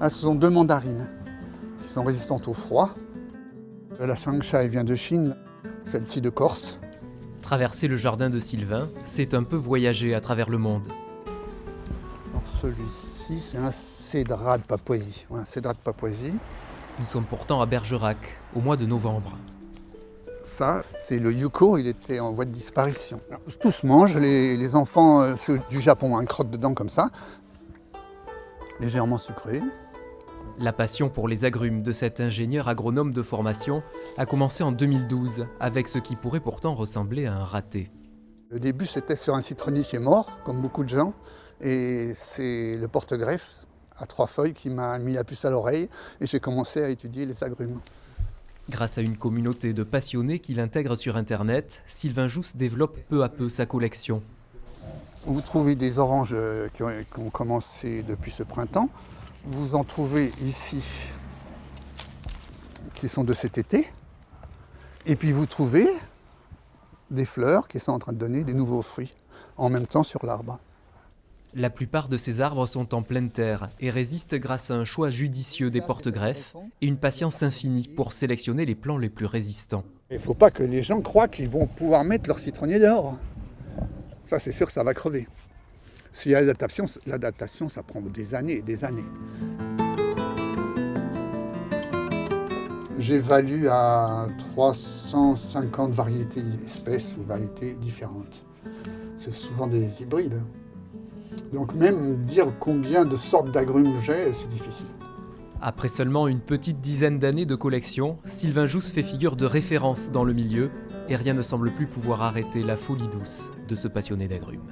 Ah, ce sont deux mandarines qui sont résistantes au froid. La Changsha vient de Chine, celle-ci de Corse. Traverser le jardin de Sylvain, c'est un peu voyager à travers le monde. Alors, celui-ci, c'est un cédrat de Papouasie. Ouais, un cédrat de Papouasie. Nous sommes pourtant à Bergerac, au mois de novembre. Ça, c'est le yucco, il était en voie de disparition. Alors, tout se mange, les enfants ceux du Japon, croquent dedans comme ça, légèrement sucré. La passion pour les agrumes de cet ingénieur agronome de formation a commencé en 2012, avec ce qui pourrait pourtant ressembler à un raté. Le début, c'était sur un citronnier qui est mort, comme beaucoup de gens, et c'est le porte-greffe à 3 feuilles qui m'a mis la puce à l'oreille, et j'ai commencé à étudier les agrumes. Grâce à une communauté de passionnés qu'il intègre sur Internet, Sylvain Jousse développe peu à peu sa collection. Vous trouvez des oranges qui ont commencé depuis ce printemps. Vous en trouvez ici qui sont de cet été. Et puis vous trouvez des fleurs qui sont en train de donner des nouveaux fruits en même temps sur l'arbre. La plupart de ces arbres sont en pleine terre et résistent grâce à un choix judicieux des porte-greffes et une patience infinie pour sélectionner les plants les plus résistants. Il ne faut pas que les gens croient qu'ils vont pouvoir mettre leur citronnier dehors. Ça, c'est sûr que ça va crever. S'il y a l'adaptation, ça prend des années et des années. J'évalue à 350 variétés d'espèces ou variétés différentes. C'est souvent des hybrides. Donc même dire combien de sortes d'agrumes j'ai, c'est difficile. Après seulement une petite dizaine d'années de collection, Sylvain Jousse fait figure de référence dans le milieu et rien ne semble plus pouvoir arrêter la folie douce de ce passionné d'agrumes.